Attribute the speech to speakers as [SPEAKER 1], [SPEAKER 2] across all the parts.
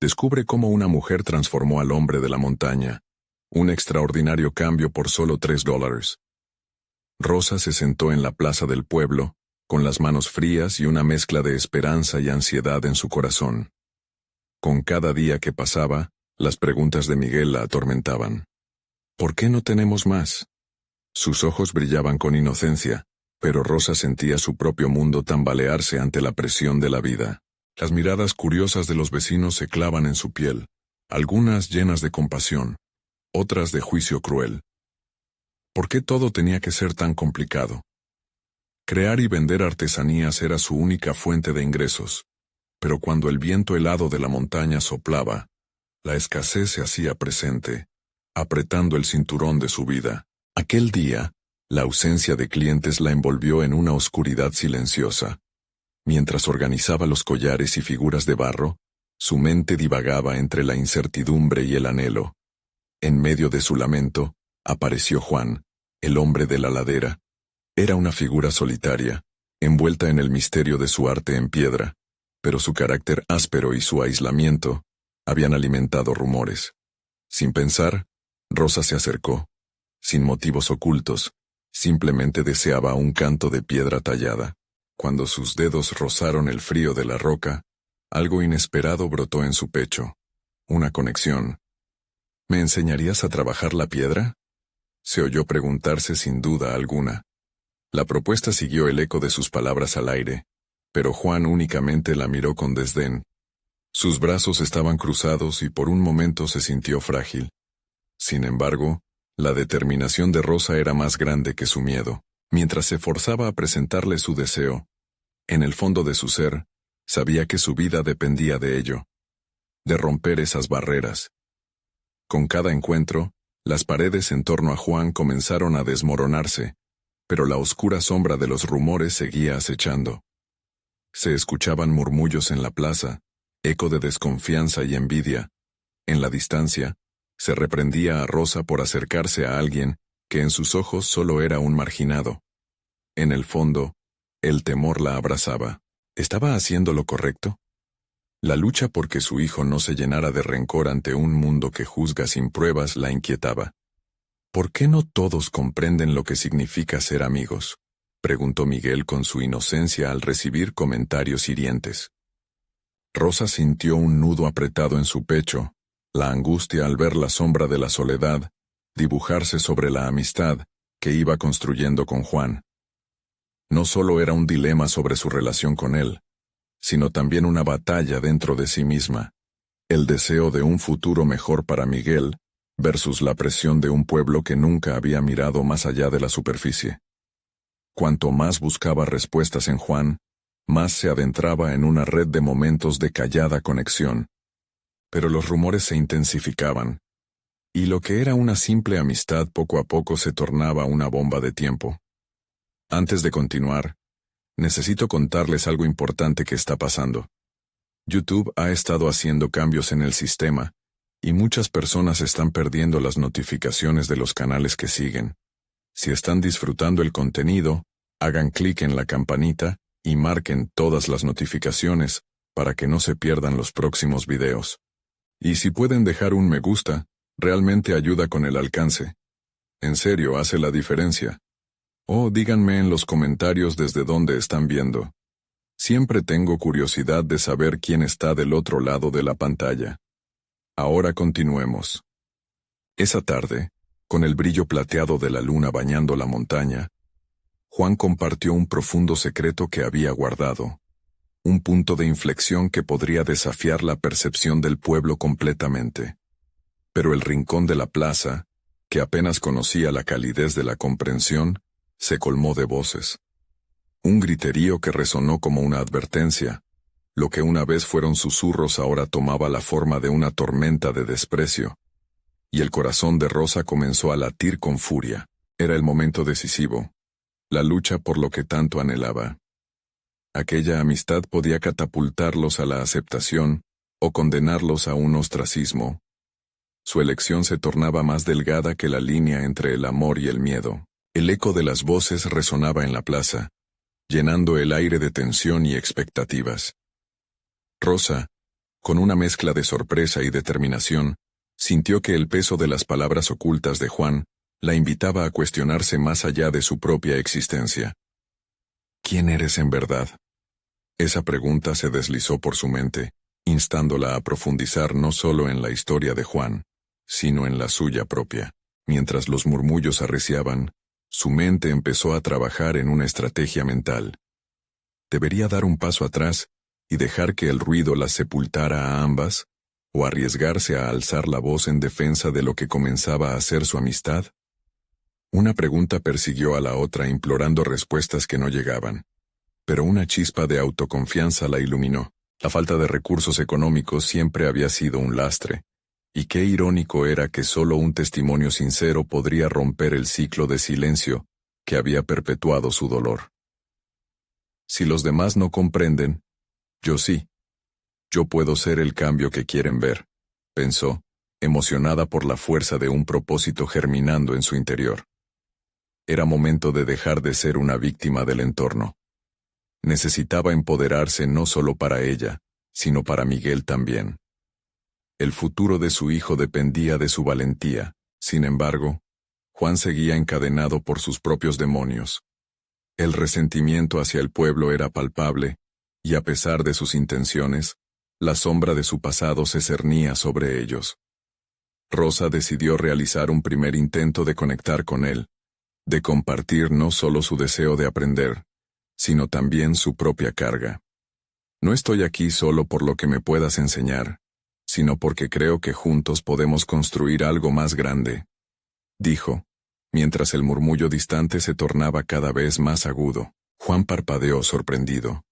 [SPEAKER 1] descubre cómo una mujer transformó al hombre de la montaña. Un extraordinario cambio por solo $3. Rosa se sentó en la plaza del pueblo, con las manos frías y una mezcla de esperanza y ansiedad en su corazón. Con cada día que pasaba, las preguntas de Miguel la atormentaban. ¿Por qué no tenemos más? Sus ojos brillaban con inocencia, pero Rosa sentía su propio mundo tambalearse ante la presión de la vida. Las miradas curiosas de los vecinos se clavan en su piel, algunas llenas de compasión, otras de juicio cruel. ¿Por qué todo tenía que ser tan complicado? Crear y vender artesanías era su única fuente de ingresos, pero cuando el viento helado de la montaña soplaba, la escasez se hacía presente, apretando el cinturón de su vida. Aquel día, la ausencia de clientes la envolvió en una oscuridad silenciosa. Mientras organizaba los collares y figuras de barro, su mente divagaba entre la incertidumbre y el anhelo. En medio de su lamento, apareció Juan, el hombre de la ladera. Era una figura solitaria, envuelta en el misterio de su arte en piedra, pero su carácter áspero y su aislamiento habían alimentado rumores. Sin pensar, Rosa se acercó. Sin motivos ocultos, simplemente deseaba un canto de piedra tallada. Cuando sus dedos rozaron el frío de la roca, algo inesperado brotó en su pecho. Una conexión. ¿Me enseñarías a trabajar la piedra? Se oyó preguntarse sin duda alguna. La propuesta siguió el eco de sus palabras al aire, pero Juan únicamente la miró con desdén. Sus brazos estaban cruzados y por un momento se sintió frágil. Sin embargo, la determinación de Rosa era más grande que su miedo. Mientras se forzaba a presentarle su deseo, en el fondo de su ser, sabía que su vida dependía de ello, de romper esas barreras. Con cada encuentro, las paredes en torno a Juan comenzaron a desmoronarse, pero la oscura sombra de los rumores seguía acechando. Se escuchaban murmullos en la plaza, eco de desconfianza y envidia. En la distancia, se reprendía a Rosa por acercarse a alguien que en sus ojos solo era un marginado. En el fondo, el temor la abrazaba. ¿Estaba haciendo lo correcto? La lucha por que su hijo no se llenara de rencor ante un mundo que juzga sin pruebas la inquietaba. ¿Por qué no todos comprenden lo que significa ser amigos?, preguntó Miguel con su inocencia al recibir comentarios hirientes. Rosa sintió un nudo apretado en su pecho, la angustia al ver la sombra de la soledad dibujarse sobre la amistad que iba construyendo con Juan. No solo era un dilema sobre su relación con él, sino también una batalla dentro de sí misma, el deseo de un futuro mejor para Miguel versus la presión de un pueblo que nunca había mirado más allá de la superficie. Cuanto más buscaba respuestas en Juan, más se adentraba en una red de momentos de callada conexión. Pero los rumores se intensificaban, y lo que era una simple amistad poco a poco se tornaba una bomba de tiempo. Antes de continuar, necesito contarles algo importante que está pasando. YouTube ha estado haciendo cambios en el sistema, y muchas personas están perdiendo las notificaciones de los canales que siguen. Si están disfrutando el contenido, hagan clic en la campanita y marquen todas las notificaciones para que no se pierdan los próximos videos. Y si pueden dejar un me gusta, realmente ayuda con el alcance. En serio, hace la diferencia. O díganme en los comentarios desde dónde están viendo. Siempre tengo curiosidad de saber quién está del otro lado de la pantalla. Ahora continuemos. Esa tarde, con el brillo plateado de la luna bañando la montaña, Juan compartió un profundo secreto que había guardado. Un punto de inflexión que podría desafiar la percepción del pueblo completamente. Pero el rincón de la plaza, que apenas conocía la calidez de la comprensión, se colmó de voces. Un griterío que resonó como una advertencia. Lo que una vez fueron susurros ahora tomaba la forma de una tormenta de desprecio. Y el corazón de Rosa comenzó a latir con furia. Era el momento decisivo. La lucha por lo que tanto anhelaba. Aquella amistad podía catapultarlos a la aceptación o condenarlos a un ostracismo. Su elección se tornaba más delgada que la línea entre el amor y el miedo. El eco de las voces resonaba en la plaza, llenando el aire de tensión y expectativas. Rosa, Con una mezcla de sorpresa y determinación, sintió que el peso de las palabras ocultas de Juan la invitaba a cuestionarse más allá de su propia existencia. ¿Quién eres en verdad? Esa pregunta se deslizó por su mente, instándola a profundizar no solo en la historia de Juan, sino en la suya propia. Mientras los murmullos arreciaban, su mente empezó a trabajar en una estrategia mental. ¿Debería dar un paso atrás y dejar que el ruido las sepultara a ambas, o arriesgarse a alzar la voz en defensa de lo que comenzaba a ser su amistad? Una pregunta persiguió a la otra implorando respuestas que no llegaban. Pero una chispa de autoconfianza la iluminó. La falta de recursos económicos siempre había sido un lastre, y qué irónico era que solo un testimonio sincero podría romper el ciclo de silencio que había perpetuado su dolor. Si los demás no comprenden, yo sí. Yo puedo ser el cambio que quieren ver, pensó, emocionada por la fuerza de un propósito germinando en su interior. Era momento de dejar de ser una víctima del entorno. Necesitaba empoderarse no solo para ella, sino para Miguel también. El futuro de su hijo dependía de su valentía. Sin embargo, Juan seguía encadenado por sus propios demonios. El resentimiento hacia el pueblo era palpable, y a pesar de sus intenciones, la sombra de su pasado se cernía sobre ellos. Rosa decidió realizar un primer intento de conectar con él, de compartir no solo su deseo de aprender, sino también su propia carga. No estoy aquí solo por lo que me puedas enseñar, sino porque creo que juntos podemos construir algo más grande, dijo, mientras el murmullo distante se tornaba cada vez más agudo. Juan parpadeó sorprendido.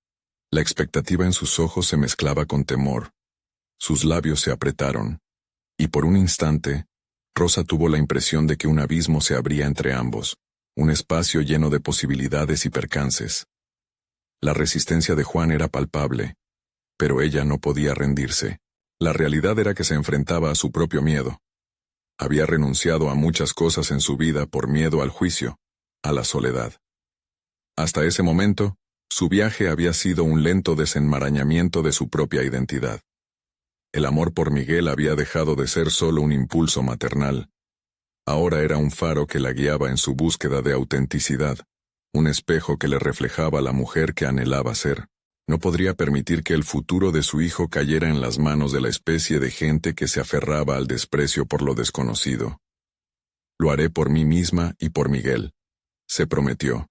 [SPEAKER 1] La expectativa en sus ojos se mezclaba con temor. Sus labios se apretaron, y por un instante, Rosa tuvo la impresión de que un abismo se abría entre ambos, un espacio lleno de posibilidades y percances. La resistencia de Juan era palpable, pero ella no podía rendirse. La realidad era que se enfrentaba a su propio miedo. Había renunciado a muchas cosas en su vida por miedo al juicio, a la soledad. Hasta ese momento, su viaje había sido un lento desenmarañamiento de su propia identidad. El amor por Miguel había dejado de ser solo un impulso maternal. Ahora era un faro que la guiaba en su búsqueda de autenticidad, un espejo que le reflejaba a la mujer que anhelaba ser. No podría permitir que el futuro de su hijo cayera en las manos de la especie de gente que se aferraba al desprecio por lo desconocido. Lo haré por mí misma y por Miguel, se prometió.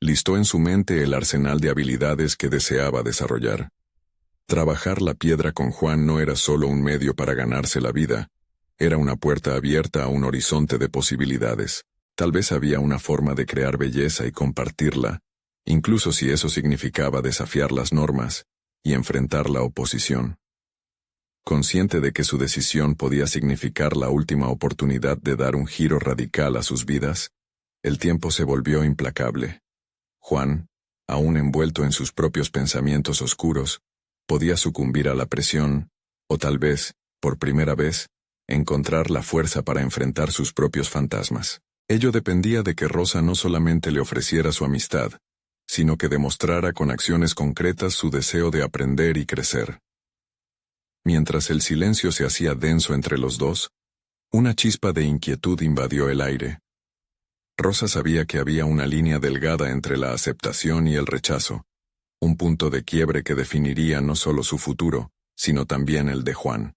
[SPEAKER 1] Listó en su mente el arsenal de habilidades que deseaba desarrollar. Trabajar la piedra con Juan no era solo un medio para ganarse la vida, era una puerta abierta a un horizonte de posibilidades. Tal vez había una forma de crear belleza y compartirla, incluso si eso significaba desafiar las normas y enfrentar la oposición. Consciente de que su decisión podía significar la última oportunidad de dar un giro radical a sus vidas, el tiempo se volvió implacable. Juan, aún envuelto en sus propios pensamientos oscuros, podía sucumbir a la presión, o tal vez, por primera vez, encontrar la fuerza para enfrentar sus propios fantasmas. Ello dependía de que Rosa no solamente le ofreciera su amistad, sino que demostrara con acciones concretas su deseo de aprender y crecer. Mientras el silencio se hacía denso entre los dos, una chispa de inquietud invadió el aire. Rosa sabía que había una línea delgada entre la aceptación y el rechazo, un punto de quiebre que definiría no solo su futuro, sino también el de Juan.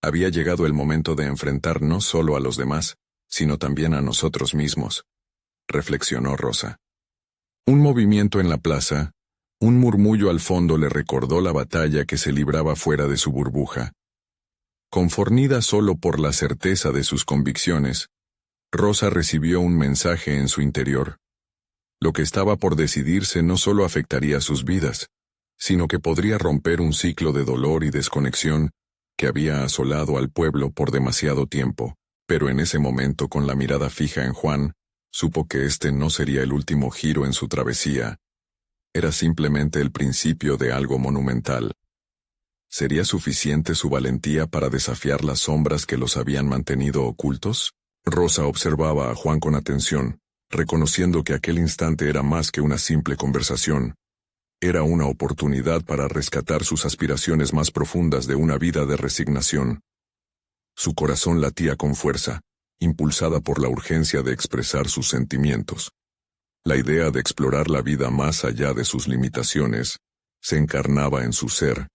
[SPEAKER 1] Había llegado el momento de enfrentar no solo a los demás, sino también a nosotros mismos, reflexionó Rosa. Un movimiento en la plaza, un murmullo al fondo le recordó la batalla que se libraba fuera de su burbuja. Confornida solo por la certeza de sus convicciones, Rosa recibió un mensaje en su interior. Lo que estaba por decidirse no solo afectaría sus vidas, sino que podría romper un ciclo de dolor y desconexión que había asolado al pueblo por demasiado tiempo, pero en ese momento, con la mirada fija en Juan, supo que este no sería el último giro en su travesía. Era simplemente el principio de algo monumental. ¿Sería suficiente su valentía para desafiar las sombras que los habían mantenido ocultos? Rosa observaba a Juan con atención, reconociendo que aquel instante era más que una simple conversación, Era una oportunidad para rescatar sus aspiraciones más profundas de una vida de resignación. Su corazón latía con fuerza, impulsada por la urgencia de expresar sus sentimientos. La idea de explorar la vida más allá de sus limitaciones se encarnaba en su ser,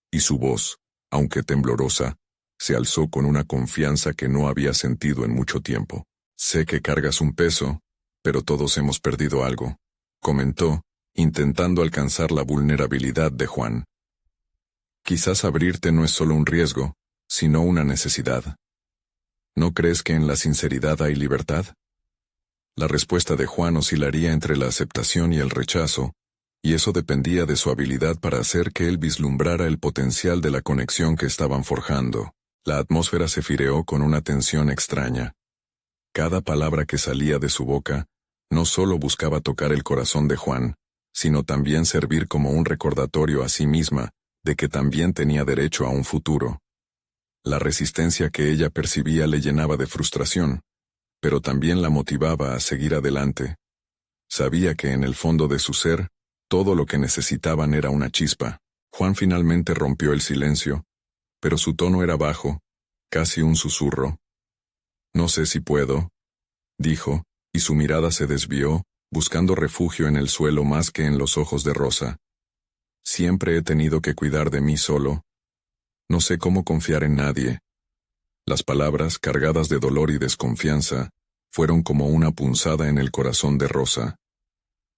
[SPEAKER 1] y su voz, aunque temblorosa, se alzó con una confianza que no había sentido en mucho tiempo. «Sé que cargas un peso, pero todos hemos perdido algo», comentó, intentando alcanzar la vulnerabilidad de Juan. «Quizás abrirte no es solo un riesgo, sino una necesidad. ¿No crees que en la sinceridad hay libertad?» La respuesta de Juan oscilaría entre la aceptación y el rechazo, y eso dependía de su habilidad para hacer que él vislumbrara el potencial de la conexión que estaban forjando. La atmósfera se fireó con una tensión extraña. Cada palabra que salía de su boca no solo buscaba tocar el corazón de Juan, sino también servir como un recordatorio a sí misma de que también tenía derecho a un futuro. La resistencia que ella percibía le llenaba de frustración, pero también la motivaba a seguir adelante. Sabía que en el fondo de su ser, todo lo que necesitaban era una chispa. Juan finalmente rompió el silencio, pero su tono era bajo, casi un susurro. «No sé si puedo», dijo, y su mirada se desvió, buscando refugio en el suelo más que en los ojos de Rosa. «Siempre he tenido que cuidar de mí solo. No sé cómo confiar en nadie». Las palabras, cargadas de dolor y desconfianza, fueron como una punzada en el corazón de Rosa.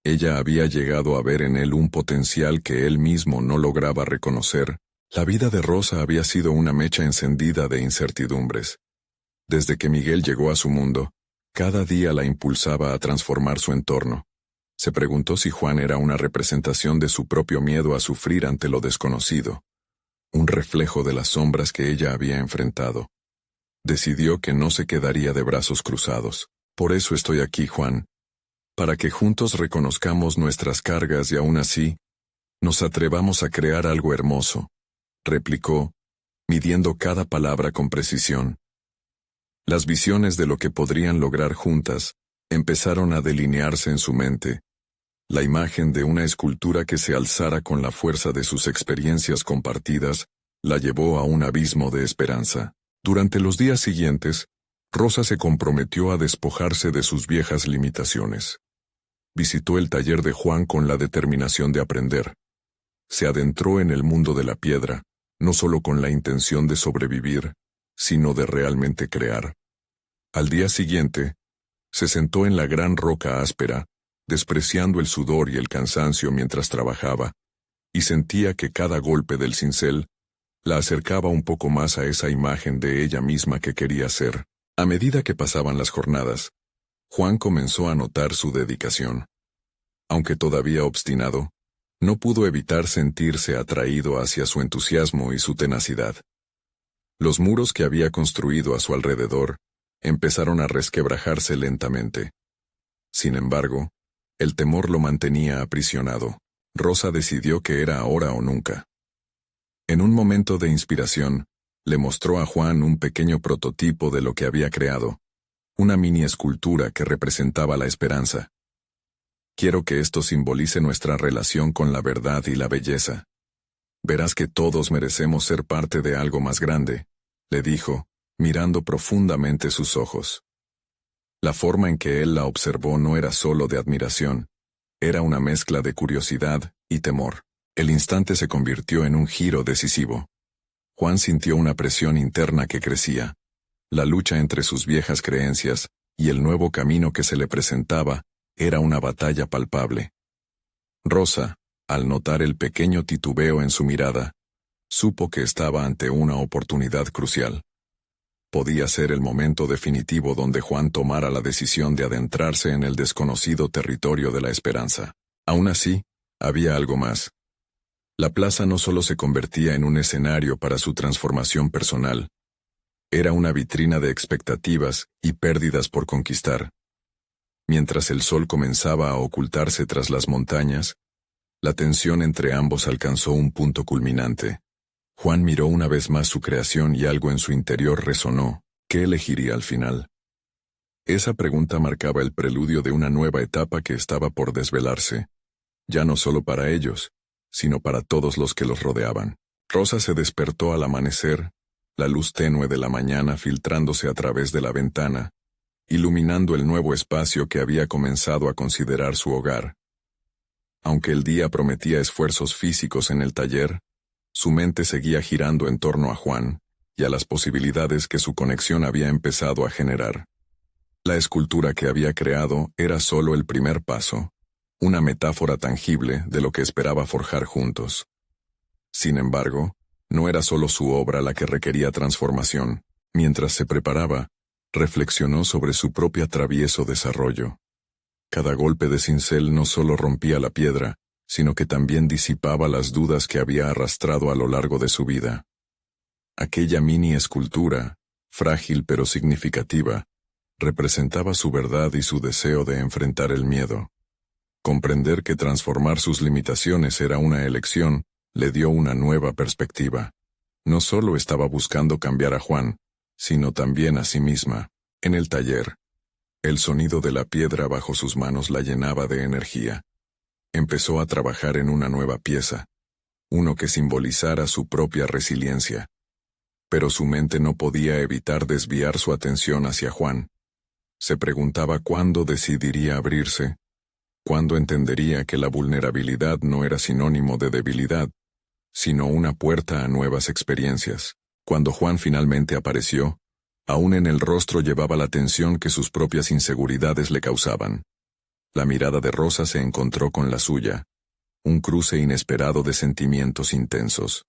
[SPEAKER 1] Ella había llegado a ver en él un potencial que él mismo no lograba reconocer. La vida de Rosa había sido una mecha encendida de incertidumbres. Desde que Miguel llegó a su mundo, cada día la impulsaba a transformar su entorno. Se preguntó si Juan era una representación de su propio miedo a sufrir ante lo desconocido, un reflejo de las sombras que ella había enfrentado. Decidió que no se quedaría de brazos cruzados. «Por eso estoy aquí, Juan. Para que juntos reconozcamos nuestras cargas y aún así, nos atrevamos a crear algo hermoso», replicó, midiendo cada palabra con precisión. Las visiones de lo que podrían lograr juntas empezaron a delinearse en su mente. La imagen de una escultura que se alzara con la fuerza de sus experiencias compartidas la llevó a un abismo de esperanza. Durante los días siguientes, Rosa se comprometió a despojarse de sus viejas limitaciones. Visitó el taller de Juan con la determinación de aprender. Se adentró en el mundo de la piedra, no solo con la intención de sobrevivir, sino de realmente crear. Al día siguiente, se sentó en la gran roca áspera, despreciando el sudor y el cansancio mientras trabajaba, y sentía que cada golpe del cincel la acercaba un poco más a esa imagen de ella misma que quería ser. A medida que pasaban las jornadas, Juan comenzó a notar su dedicación. Aunque todavía obstinado, no pudo evitar sentirse atraído hacia su entusiasmo y su tenacidad. Los muros que había construido a su alrededor empezaron a resquebrajarse lentamente. Sin embargo, el temor lo mantenía aprisionado. Rosa decidió que era ahora o nunca. En un momento de inspiración, le mostró a Juan un pequeño prototipo de lo que había creado, una mini escultura que representaba la esperanza. «Quiero que esto simbolice nuestra relación con la verdad y la belleza. Verás que todos merecemos ser parte de algo más grande», le dijo, mirando profundamente sus ojos. La forma en que él la observó no era solo de admiración, era una mezcla de curiosidad y temor. El instante se convirtió en un giro decisivo. Juan sintió una presión interna que crecía. La lucha entre sus viejas creencias y el nuevo camino que se le presentaba era una batalla palpable. Rosa, al notar el pequeño titubeo en su mirada, supo que estaba ante una oportunidad crucial. Podía ser el momento definitivo donde Juan tomara la decisión de adentrarse en el desconocido territorio de la esperanza. Aún así, había algo más. La plaza no solo se convertía en un escenario para su transformación personal, era una vitrina de expectativas y pérdidas por conquistar. Mientras el sol comenzaba a ocultarse tras las montañas, la tensión entre ambos alcanzó un punto culminante. Juan miró una vez más su creación y algo en su interior resonó. ¿Qué elegiría al final? Esa pregunta marcaba el preludio de una nueva etapa que estaba por desvelarse, ya no solo para ellos, sino para todos los que los rodeaban. Rosa se despertó al amanecer, la luz tenue de la mañana filtrándose a través de la ventana, iluminando el nuevo espacio que había comenzado a considerar su hogar. Aunque el día prometía esfuerzos físicos en el taller, su mente seguía girando en torno a Juan y a las posibilidades que su conexión había empezado a generar. La escultura que había creado era solo el primer paso, una metáfora tangible de lo que esperaba forjar juntos. Sin embargo, no era solo su obra la que requería transformación. Mientras se preparaba, reflexionó sobre su propio travieso desarrollo. Cada golpe de cincel no solo rompía la piedra, sino que también disipaba las dudas que había arrastrado a lo largo de su vida. Aquella mini escultura, frágil pero significativa, representaba su verdad y su deseo de enfrentar el miedo. Comprender que transformar sus limitaciones era una elección, le dio una nueva perspectiva. No solo estaba buscando cambiar a Juan, sino también a sí misma. En el taller, el sonido de la piedra bajo sus manos la llenaba de energía. Empezó a trabajar en una nueva pieza, uno que simbolizara su propia resiliencia. Pero su mente no podía evitar desviar su atención hacia Juan. Se preguntaba cuándo decidiría abrirse, cuándo entendería que la vulnerabilidad no era sinónimo de debilidad, sino una puerta a nuevas experiencias. Cuando Juan finalmente apareció, aún en el rostro llevaba la tensión que sus propias inseguridades le causaban. La mirada de Rosa se encontró con la suya, un cruce inesperado de sentimientos intensos.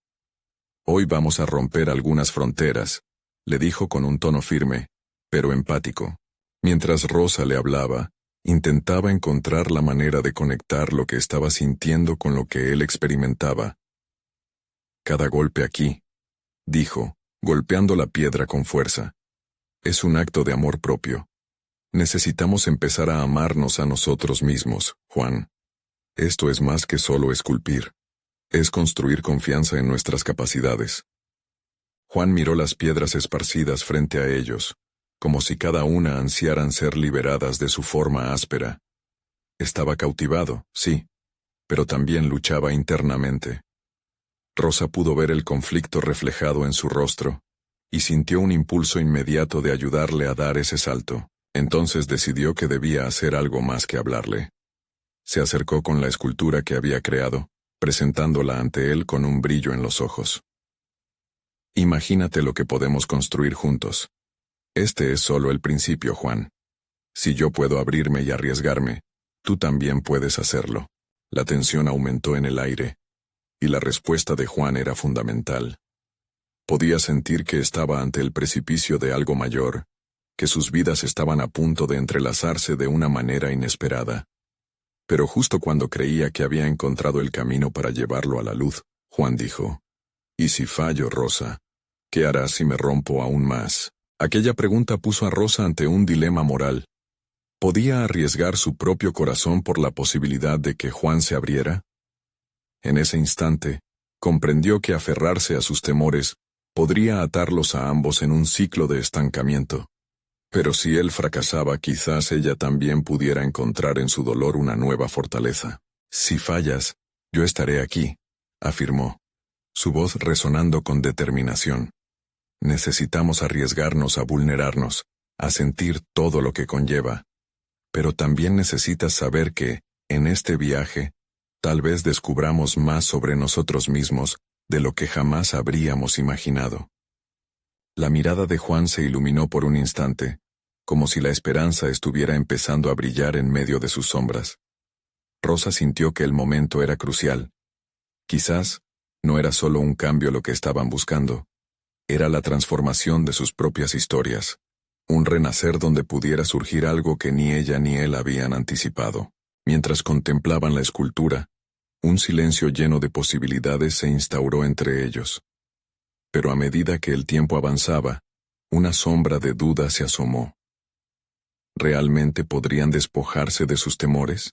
[SPEAKER 1] «Hoy vamos a romper algunas fronteras», le dijo con un tono firme, pero empático. Mientras Rosa le hablaba, intentaba encontrar la manera de conectar lo que estaba sintiendo con lo que él experimentaba. «Cada golpe aquí», dijo, golpeando la piedra con fuerza, «es un acto de amor propio. Necesitamos empezar a amarnos a nosotros mismos, Juan. Esto es más que solo esculpir. Es construir confianza en nuestras capacidades». Juan miró las piedras esparcidas frente a ellos, como si cada una ansiaran ser liberadas de su forma áspera. Estaba cautivado, sí, pero también luchaba internamente. Rosa pudo ver el conflicto reflejado en su rostro, y sintió un impulso inmediato de ayudarle a dar ese salto. Entonces decidió que debía hacer algo más que hablarle. Se acercó con la escultura que había creado, presentándola ante él con un brillo en los ojos. «Imagínate lo que podemos construir juntos. Este es solo el principio, Juan. Si yo puedo abrirme y arriesgarme, tú también puedes hacerlo». La tensión aumentó en el aire, y la respuesta de Juan era fundamental. Podía sentir que estaba ante el precipicio de algo mayor, que sus vidas estaban a punto de entrelazarse de una manera inesperada. Pero justo cuando creía que había encontrado el camino para llevarlo a la luz, Juan dijo, «¿Y si fallo, Rosa? ¿Qué harás si me rompo aún más?». Aquella pregunta puso a Rosa ante un dilema moral. ¿Podía arriesgar su propio corazón por la posibilidad de que Juan se abriera? En ese instante, comprendió que aferrarse a sus temores podría atarlos a ambos en un ciclo de estancamiento. Pero si él fracasaba, quizás ella también pudiera encontrar en su dolor una nueva fortaleza. «Si fallas, yo estaré aquí», afirmó, su voz resonando con determinación. «Necesitamos arriesgarnos a vulnerarnos, a sentir todo lo que conlleva. Pero también necesitas saber que, en este viaje, tal vez descubramos más sobre nosotros mismos de lo que jamás habríamos imaginado». La mirada de Juan se iluminó por un instante, como si la esperanza estuviera empezando a brillar en medio de sus sombras. Rosa sintió que el momento era crucial. Quizás no era solo un cambio lo que estaban buscando, era la transformación de sus propias historias, un renacer donde pudiera surgir algo que ni ella ni él habían anticipado. Mientras contemplaban la escultura, un silencio lleno de posibilidades se instauró entre ellos. Pero a medida que el tiempo avanzaba, una sombra de duda se asomó. ¿Realmente podrían despojarse de sus temores?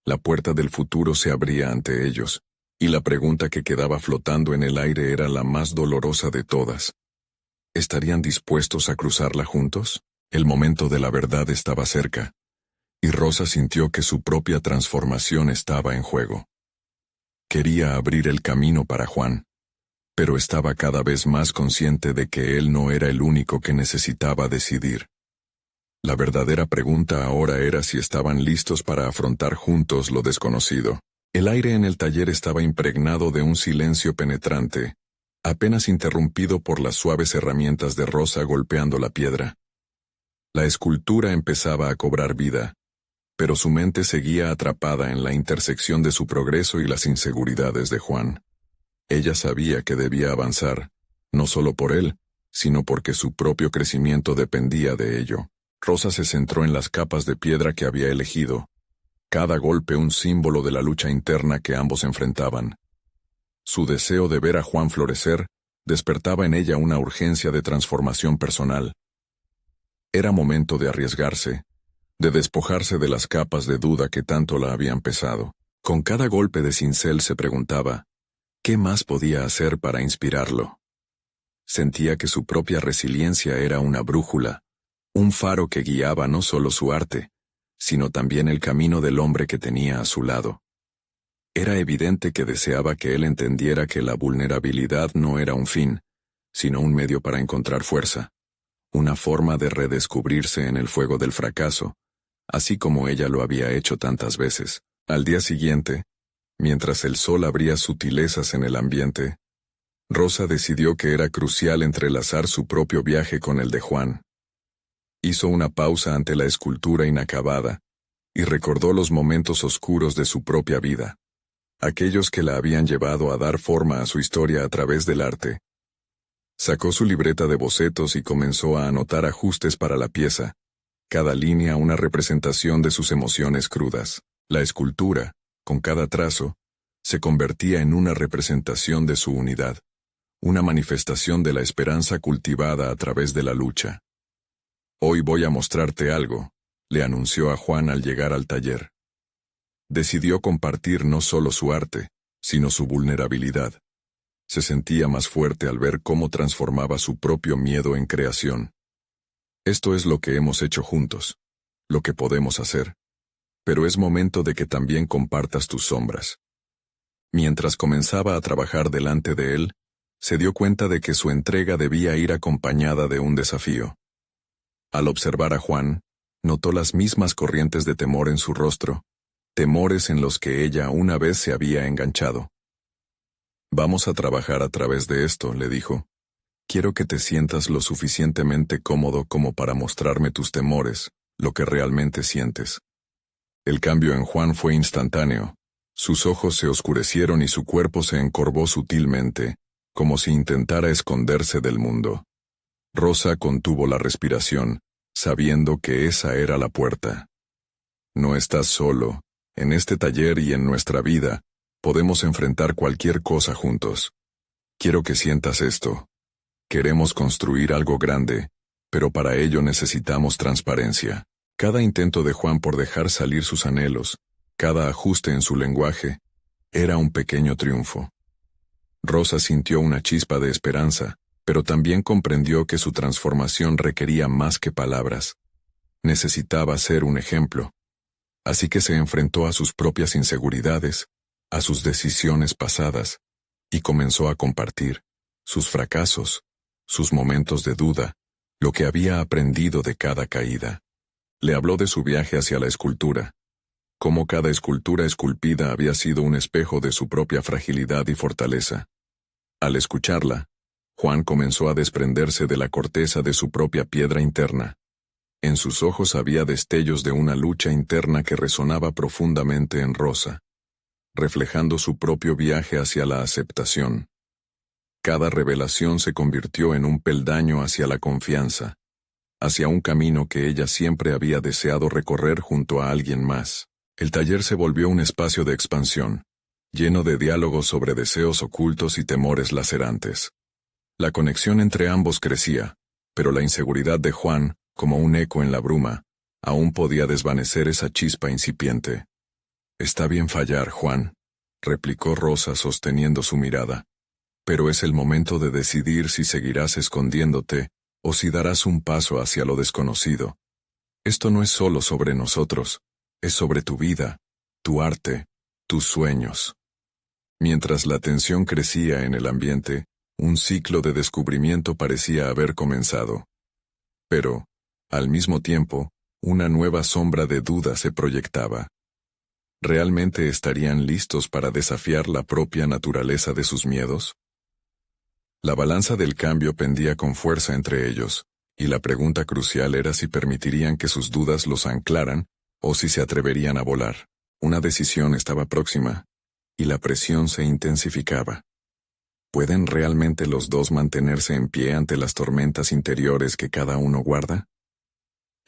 [SPEAKER 1] La puerta del futuro se abría ante ellos, y la pregunta que quedaba flotando en el aire era la más dolorosa de todas. ¿Estarían dispuestos a cruzarla juntos? El momento de la verdad estaba cerca, y Rosa sintió que su propia transformación estaba en juego. Quería abrir el camino para Juan, pero estaba cada vez más consciente de que él no era el único que necesitaba decidir. La verdadera pregunta ahora era si estaban listos para afrontar juntos lo desconocido. El aire en el taller estaba impregnado de un silencio penetrante, apenas interrumpido por las suaves herramientas de Rosa golpeando la piedra. La escultura empezaba a cobrar vida, pero su mente seguía atrapada en la intersección de su progreso y las inseguridades de Juan. Ella sabía que debía avanzar, no solo por él, sino porque su propio crecimiento dependía de ello. Rosa se centró en las capas de piedra que había elegido, cada golpe un símbolo de la lucha interna que ambos enfrentaban. Su deseo de ver a Juan florecer despertaba en ella una urgencia de transformación personal. Era momento de arriesgarse, de despojarse de las capas de duda que tanto la habían pesado. Con cada golpe de cincel se preguntaba, ¿qué más podía hacer para inspirarlo? Sentía que su propia resiliencia era una brújula, un faro que guiaba no solo su arte, sino también el camino del hombre que tenía a su lado. Era evidente que deseaba que él entendiera que la vulnerabilidad no era un fin, sino un medio para encontrar fuerza, una forma de redescubrirse en el fuego del fracaso, así como ella lo había hecho tantas veces. Al día siguiente, mientras el sol abría sutilezas en el ambiente, Rosa decidió que era crucial entrelazar su propio viaje con el de Juan. Hizo una pausa ante la escultura inacabada y recordó los momentos oscuros de su propia vida, aquellos que la habían llevado a dar forma a su historia a través del arte. Sacó su libreta de bocetos y comenzó a anotar ajustes para la pieza, cada línea una representación de sus emociones crudas. La escultura, con cada trazo, se convertía en una representación de su unidad, una manifestación de la esperanza cultivada a través de la lucha. «Hoy voy a mostrarte algo», le anunció a Juan al llegar al taller. Decidió compartir no solo su arte, sino su vulnerabilidad. Se sentía más fuerte al ver cómo transformaba su propio miedo en creación. Esto es lo que hemos hecho juntos, lo que podemos hacer. Pero es momento de que también compartas tus sombras. Mientras comenzaba a trabajar delante de él, se dio cuenta de que su entrega debía ir acompañada de un desafío. Al observar a Juan, notó las mismas corrientes de temor en su rostro, temores en los que ella una vez se había enganchado. «Vamos a trabajar a través de esto», le dijo. «Quiero que te sientas lo suficientemente cómodo como para mostrarme tus temores, lo que realmente sientes». El cambio en Juan fue instantáneo. Sus ojos se oscurecieron y su cuerpo se encorvó sutilmente, como si intentara esconderse del mundo. Rosa contuvo la respiración, sabiendo que esa era la puerta. «No estás solo. En este taller y en nuestra vida, podemos enfrentar cualquier cosa juntos. Quiero que sientas esto. Queremos construir algo grande, pero para ello necesitamos transparencia». Cada intento de Juan por dejar salir sus anhelos, cada ajuste en su lenguaje, era un pequeño triunfo. Rosa sintió una chispa de esperanza, pero también comprendió que su transformación requería más que palabras. Necesitaba ser un ejemplo. Así que se enfrentó a sus propias inseguridades, a sus decisiones pasadas, y comenzó a compartir sus fracasos, sus momentos de duda, lo que había aprendido de cada caída. Le habló de su viaje hacia la escultura, cómo cada escultura esculpida había sido un espejo de su propia fragilidad y fortaleza. Al escucharla, Juan comenzó a desprenderse de la corteza de su propia piedra interna. En sus ojos había destellos de una lucha interna que resonaba profundamente en Rosa, reflejando su propio viaje hacia la aceptación. Cada revelación se convirtió en un peldaño hacia la confianza, hacia un camino que ella siempre había deseado recorrer junto a alguien más. El taller se volvió un espacio de expansión, lleno de diálogos sobre deseos ocultos y temores lacerantes. La conexión entre ambos crecía, pero la inseguridad de Juan, como un eco en la bruma, aún podía desvanecer esa chispa incipiente. «Está bien fallar, Juan», replicó Rosa sosteniendo su mirada. «Pero es el momento de decidir si seguirás escondiéndote o si darás un paso hacia lo desconocido. Esto no es solo sobre nosotros, es sobre tu vida, tu arte, tus sueños». Mientras la tensión crecía en el ambiente, un ciclo de descubrimiento parecía haber comenzado. Pero, al mismo tiempo, una nueva sombra de duda se proyectaba. ¿Realmente estarían listos para desafiar la propia naturaleza de sus miedos? La balanza del cambio pendía con fuerza entre ellos, y la pregunta crucial era si permitirían que sus dudas los anclaran o si se atreverían a volar. Una decisión estaba próxima, y la presión se intensificaba. ¿Pueden realmente los dos mantenerse en pie ante las tormentas interiores que cada uno guarda?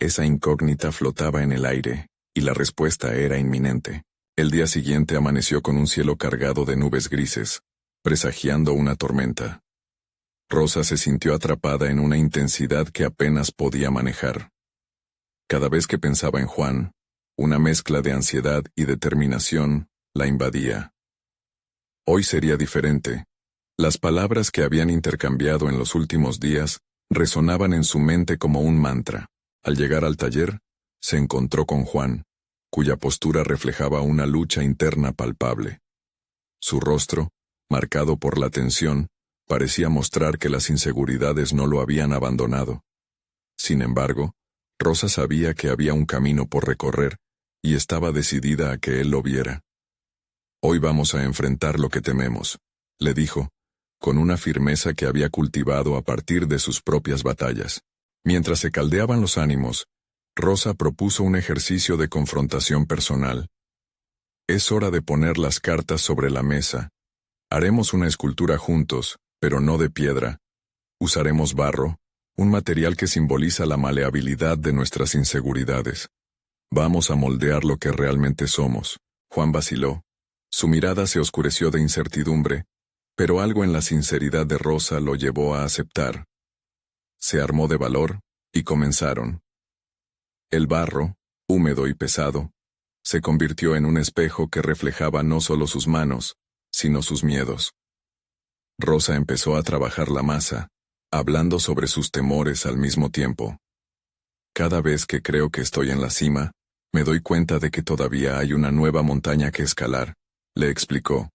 [SPEAKER 1] Esa incógnita flotaba en el aire, y la respuesta era inminente. El día siguiente amaneció con un cielo cargado de nubes grises, presagiando una tormenta. Rosa se sintió atrapada en una intensidad que apenas podía manejar. Cada vez que pensaba en Juan, una mezcla de ansiedad y determinación la invadía. Hoy sería diferente. Las palabras que habían intercambiado en los últimos días resonaban en su mente como un mantra. Al llegar al taller, se encontró con Juan, cuya postura reflejaba una lucha interna palpable. Su rostro, marcado por la tensión, parecía mostrar que las inseguridades no lo habían abandonado. Sin embargo, Rosa sabía que había un camino por recorrer, y estaba decidida a que él lo viera. «Hoy vamos a enfrentar lo que tememos», le dijo, con una firmeza que había cultivado a partir de sus propias batallas. Mientras se caldeaban los ánimos, Rosa propuso un ejercicio de confrontación personal. «Es hora de poner las cartas sobre la mesa. Haremos una escultura juntos, pero no de piedra. Usaremos barro, un material que simboliza la maleabilidad de nuestras inseguridades. Vamos a moldear lo que realmente somos». Juan vaciló. Su mirada se oscureció de incertidumbre, pero algo en la sinceridad de Rosa lo llevó a aceptar. Se armó de valor, y comenzaron. El barro, húmedo y pesado, se convirtió en un espejo que reflejaba no solo sus manos, sino sus miedos. Rosa empezó a trabajar la masa, hablando sobre sus temores al mismo tiempo. «Cada vez que creo que estoy en la cima, me doy cuenta de que todavía hay una nueva montaña que escalar», le explicó,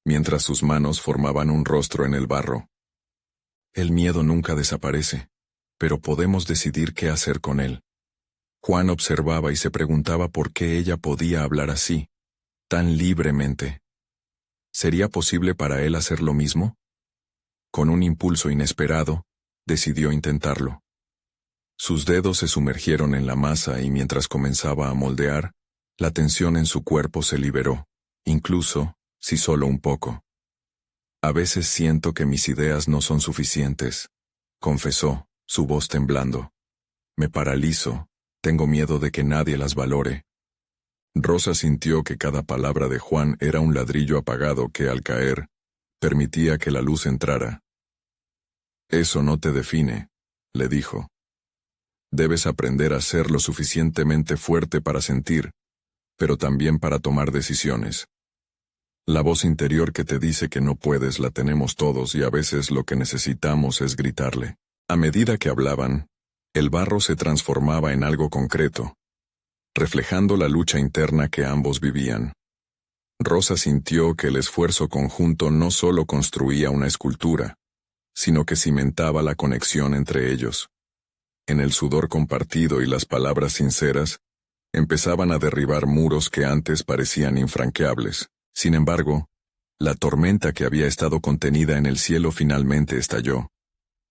[SPEAKER 1] mientras sus manos formaban un rostro en el barro. «El miedo nunca desaparece, pero podemos decidir qué hacer con él». Juan observaba y se preguntaba por qué ella podía hablar así, tan libremente. ¿Sería posible para él hacer lo mismo? Con un impulso inesperado, decidió intentarlo. Sus dedos se sumergieron en la masa y mientras comenzaba a moldear, la tensión en su cuerpo se liberó, incluso, si solo un poco. «A veces siento que mis ideas no son suficientes», confesó, su voz temblando. «Me paralizo, tengo miedo de que nadie las valore». Rosa sintió que cada palabra de Juan era un ladrillo apagado que, al caer, permitía que la luz entrara. «Eso no te define», le dijo. «Debes aprender a ser lo suficientemente fuerte para sentir, pero también para tomar decisiones. La voz interior que te dice que no puedes la tenemos todos y a veces lo que necesitamos es gritarle». A medida que hablaban, el barro se transformaba en algo concreto, reflejando la lucha interna que ambos vivían. Rosa sintió que el esfuerzo conjunto no solo construía una escultura, sino que cimentaba la conexión entre ellos. En el sudor compartido y las palabras sinceras, empezaban a derribar muros que antes parecían infranqueables. Sin embargo, la tormenta que había estado contenida en el cielo finalmente estalló.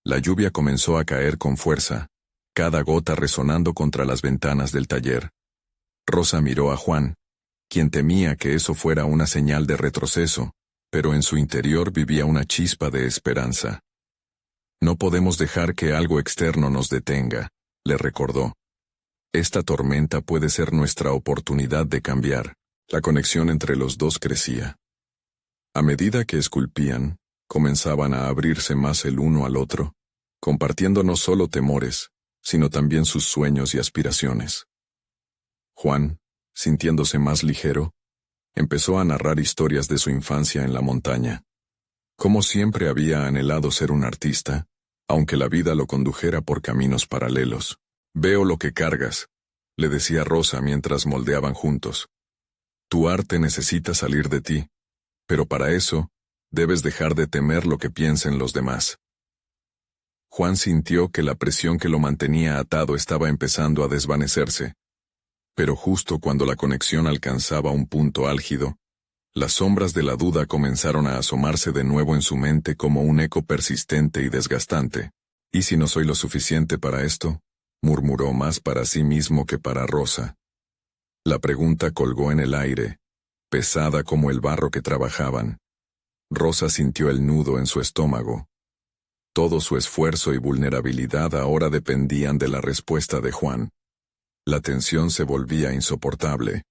[SPEAKER 1] La lluvia comenzó a caer con fuerza, cada gota resonando contra las ventanas del taller. Rosa miró a Juan, quien temía que eso fuera una señal de retroceso, pero en su interior vivía una chispa de esperanza. «No podemos dejar que algo externo nos detenga», le recordó. «Esta tormenta puede ser nuestra oportunidad de cambiar». La conexión entre los dos crecía. A medida que esculpían, comenzaban a abrirse más el uno al otro, compartiendo no solo temores, sino también sus sueños y aspiraciones. Juan, sintiéndose más ligero, empezó a narrar historias de su infancia en la montaña. Como siempre había anhelado ser un artista, aunque la vida lo condujera por caminos paralelos. «Veo lo que cargas», le decía Rosa mientras moldeaban juntos. «Tu arte necesita salir de ti. Pero para eso, debes dejar de temer lo que piensen los demás. Juan sintió que la presión que lo mantenía atado estaba empezando a desvanecerse. Pero justo cuando la conexión alcanzaba un punto álgido, las sombras de la duda comenzaron a asomarse de nuevo en su mente como un eco persistente y desgastante. ¿Y si no soy lo suficiente para esto?, murmuró más para sí mismo que para Rosa. La pregunta colgó en el aire, pesada como el barro que trabajaban. Rosa sintió el nudo en su estómago. Todo su esfuerzo y vulnerabilidad ahora dependían de la respuesta de Juan. La tensión se volvía insoportable.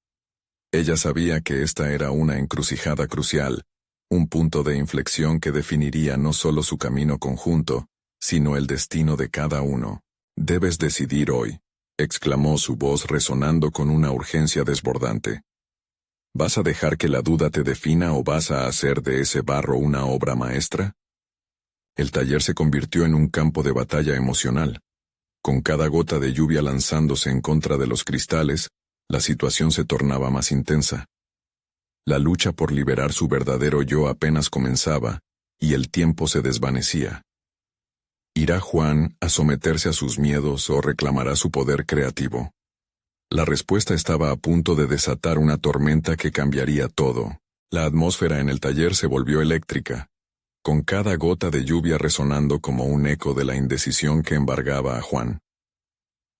[SPEAKER 1] Ella sabía que esta era una encrucijada crucial, un punto de inflexión que definiría no solo su camino conjunto, sino el destino de cada uno. «Debes decidir hoy», exclamó su voz resonando con una urgencia desbordante. ¿Vas a dejar que la duda te defina o vas a hacer de ese barro una obra maestra? El taller se convirtió en un campo de batalla emocional. Con cada gota de lluvia lanzándose en contra de los cristales, la situación se tornaba más intensa. La lucha por liberar su verdadero yo apenas comenzaba, y el tiempo se desvanecía. ¿Irá Juan a someterse a sus miedos o reclamará su poder creativo? La respuesta estaba a punto de desatar una tormenta que cambiaría todo. La atmósfera en el taller se volvió eléctrica, con cada gota de lluvia resonando como un eco de la indecisión que embargaba a Juan.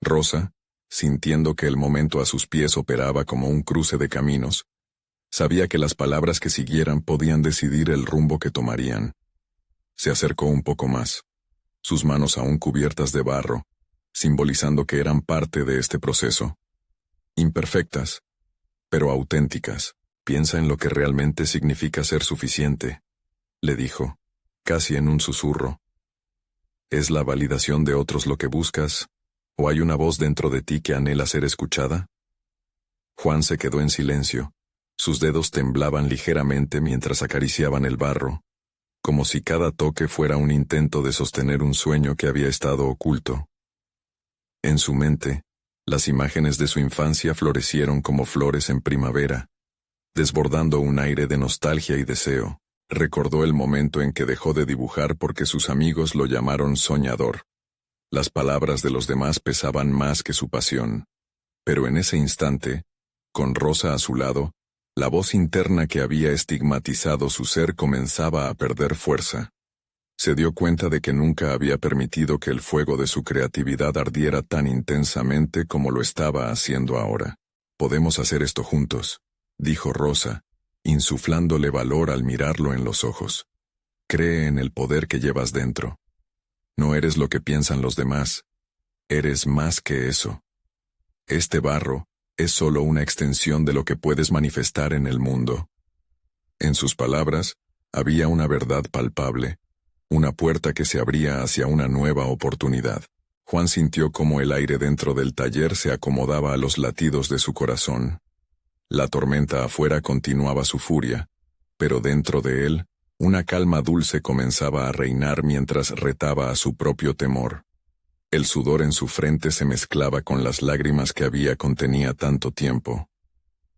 [SPEAKER 1] Rosa, sintiendo que el momento a sus pies operaba como un cruce de caminos, sabía que las palabras que siguieran podían decidir el rumbo que tomarían. Se acercó un poco más, sus manos aún cubiertas de barro, simbolizando que eran parte de este proceso. Imperfectas, pero auténticas. Piensa en lo que realmente significa ser suficiente, le dijo, casi en un susurro. ¿Es la validación de otros lo que buscas, o hay una voz dentro de ti que anhela ser escuchada? Juan se quedó en silencio. Sus dedos temblaban ligeramente mientras acariciaban el barro, como si cada toque fuera un intento de sostener un sueño que había estado oculto. En su mente, las imágenes de su infancia florecieron como flores en primavera, desbordando un aire de nostalgia y deseo. Recordó el momento en que dejó de dibujar porque sus amigos lo llamaron soñador. Las palabras de los demás pesaban más que su pasión. Pero en ese instante, con Rosa a su lado, la voz interna que había estigmatizado su ser comenzaba a perder fuerza. Se dio cuenta de que nunca había permitido que el fuego de su creatividad ardiera tan intensamente como lo estaba haciendo ahora. «Podemos hacer esto juntos», dijo Rosa, insuflándole valor al mirarlo en los ojos. «Cree en el poder que llevas dentro. No eres lo que piensan los demás. Eres más que eso. Este barro es solo una extensión de lo que puedes manifestar en el mundo». En sus palabras, había una verdad palpable, una puerta que se abría hacia una nueva oportunidad. Juan sintió cómo el aire dentro del taller se acomodaba a los latidos de su corazón. La tormenta afuera continuaba su furia, pero dentro de él, una calma dulce comenzaba a reinar mientras retaba a su propio temor. El sudor en su frente se mezclaba con las lágrimas que había contenía tanto tiempo.